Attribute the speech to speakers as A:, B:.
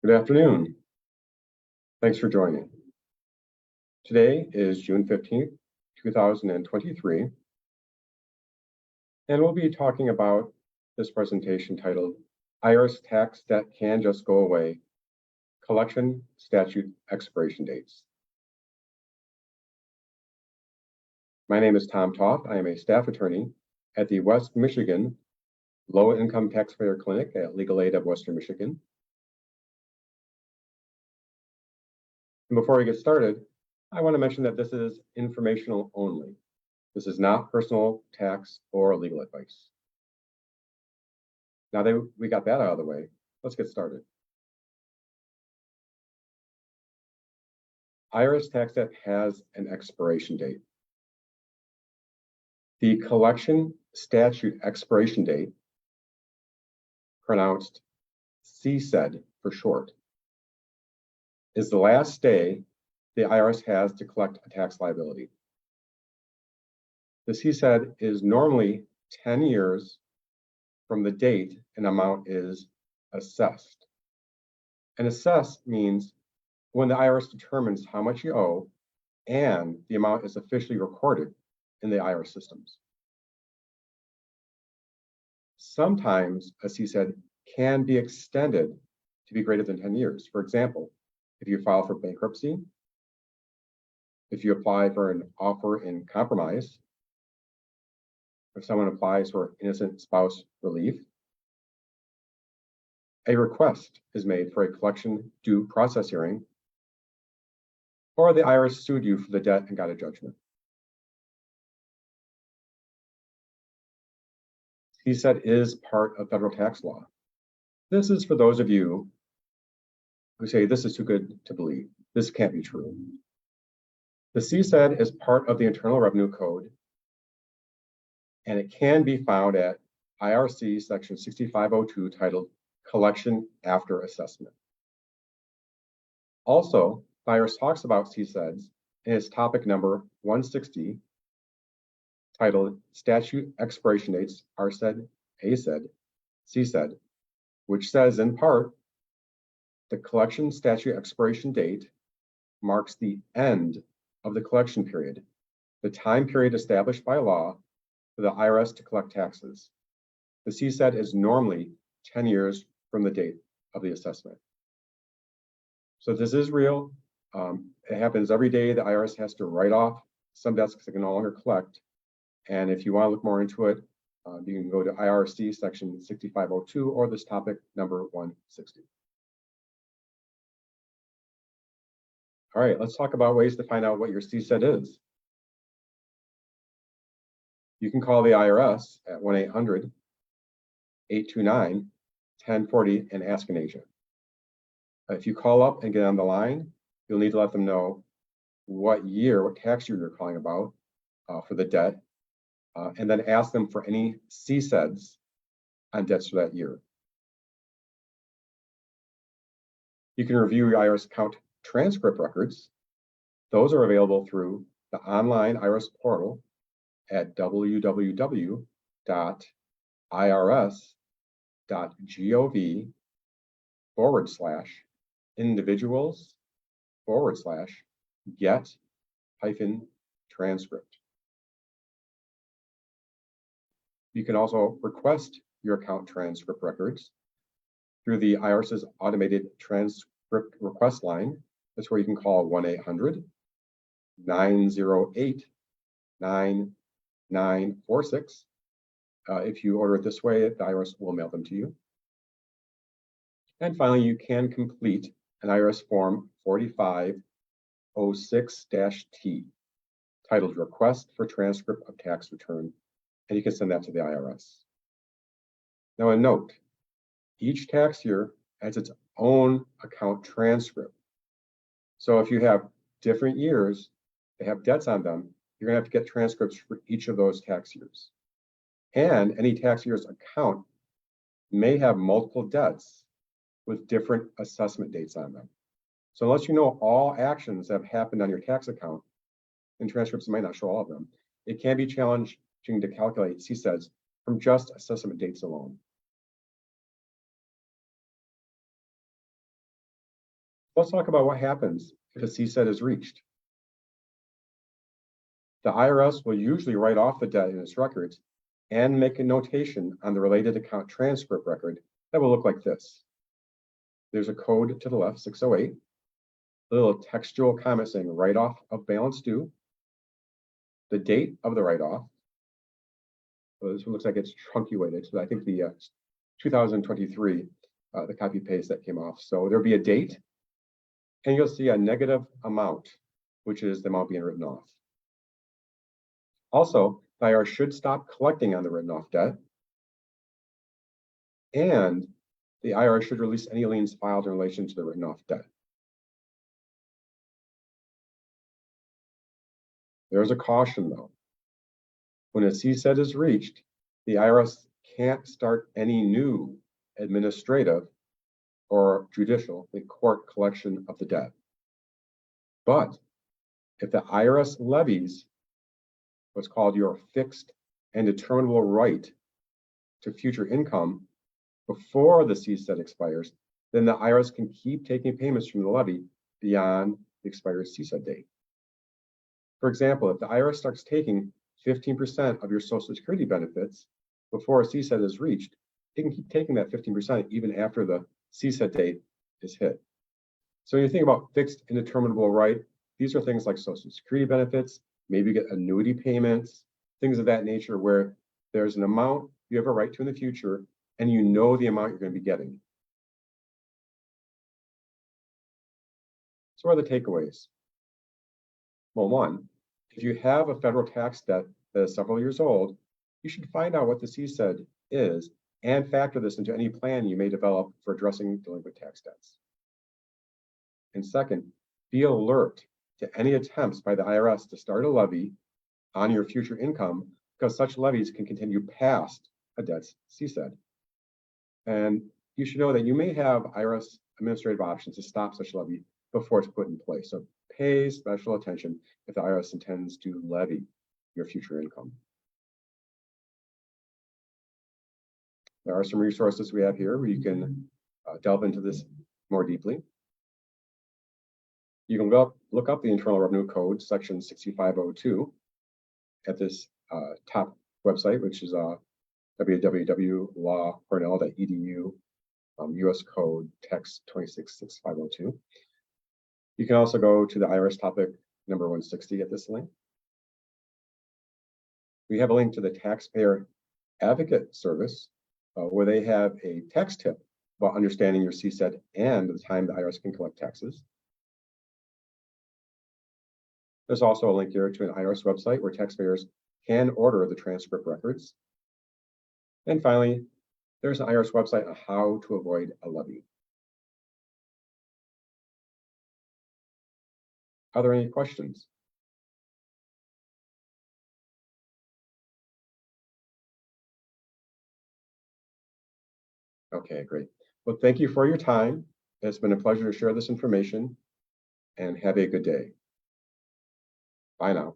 A: Good afternoon. Thanks for joining. Today is June 15th, 2023, and we'll be talking about this presentation titled IRS Tax Debt Can Just Go Away, Collection Statute Expiration Dates. My name is Tom Toth. I am a staff attorney at the West Michigan Low Income Taxpayer Clinic at Legal Aid of Western Michigan. And before we get started, I want to mention that this is informational only. This is not personal tax or legal advice. Now that we got that out of the way, let's get started. IRS tax debt has an expiration date. The collection statute expiration date, pronounced CSED for short, is the last day the IRS has to collect a tax liability. The CSED is normally 10 years from the date an amount is assessed. And assessed means when the IRS determines how much you owe and the amount is officially recorded in the IRS systems. Sometimes a CSED can be extended to be greater than 10 years. For example, if you file for bankruptcy, if you apply for an offer in compromise, if someone applies for innocent spouse relief, a request is made for a collection due process hearing, or the IRS sued you for the debt and got a judgment. CSED is part of federal tax law. This is for those of you who say this is too good to believe. This can't be true. The CSED is part of the Internal Revenue Code, and it can be found at IRC section 6502 titled Collection After Assessment. Also, the IRS talks about CSEDs in its topic number 160 titled Statute Expiration Dates, RSED, ASED, CSED, which says in part, the collection statute expiration date marks the end of the collection period, the time period established by law for the IRS to collect taxes. The CSED is normally 10 years from the date of the assessment. So this is real. It happens every day. The IRS has to write off some debts because they can no longer collect. And if you want to look more into it, you can go to IRC section 6502 or this topic number 160. All right, let's talk about ways to find out what your CSED is. You can call the IRS at 1-800-829-1040 and ask an agent. If you call up and get on the line, you'll need to let them know what tax year you're calling about for the debt, and then ask them for any CSEDs on debts for that year. You can review your IRS account transcript records. Those are available through the online IRS portal at www.irs.gov/individuals/get-transcript. You can also request your account transcript records through the IRS's automated transcript request line. That's where you can call 1-800-908-9946. If you order it this way, the IRS will mail them to you. And finally, you can complete an IRS Form 4506-T titled Request for Transcript of Tax Return, and you can send that to the IRS. Now, a note, each tax year has its own account transcript. So if you have different years that have debts on them, you're going to have to get transcripts for each of those tax years. And any tax year's account may have multiple debts with different assessment dates on them. So unless you know all actions that have happened on your tax account, and transcripts might not show all of them, it can be challenging to calculate CSEDs from just assessment dates alone. Let's talk about what happens if a CSED is reached. The IRS will usually write off the debt in its records and make a notation on the related account transcript record that will look like this. There's a code to the left, 608, a little textual comment saying write-off of balance due, the date of the write-off. So this one looks like it's truncated. So I think the 2023, the copy paste that came off. So there'll be a date, and you'll see a negative amount, which is the amount being written off. Also, the IRS should stop collecting on the written off debt, and the IRS should release any liens filed in relation to the written off debt. There's a caution though. When a CSED is reached, the IRS can't start any new administrative or judicial, the court collection of the debt. But if the IRS levies what's called your fixed and determinable right to future income before the CSED expires, then the IRS can keep taking payments from the levy beyond the expired CSED date. For example, if the IRS starts taking 15% of your Social Security benefits before a CSED is reached, it can keep taking that 15% even after the CSED date is hit. So when you think about fixed and determinable right, these are things like Social Security benefits, maybe you get annuity payments, things of that nature where there's an amount you have a right to in the future and you know the amount you're going to be getting. So what are the takeaways? Well, one, if you have a federal tax debt that is several years old, you should find out what the CSED is and factor this into any plan you may develop for addressing delinquent tax debts. And second, be alert to any attempts by the IRS to start a levy on your future income, because such levies can continue past a debt's CSED. And you should know that you may have IRS administrative options to stop such levy before it's put in place. So pay special attention if the IRS intends to levy your future income. There are some resources we have here where you can delve into this more deeply. You can look up the Internal Revenue Code, section 6502, at this top website, which is www.lawcornell.edu, US Code text 266502. You can also go to the IRS topic number 160 at this link. We have a link to the Taxpayer Advocate Service, where they have a tax tip about understanding your CSED and the time the IRS can collect taxes. There's also a link here to an IRS website where taxpayers can order the transcript records. And finally, there's an IRS website on how to avoid a levy. Are there any questions? Okay, great. Well, thank you for your time. It's been a pleasure to share this information, and have a good day. Bye now.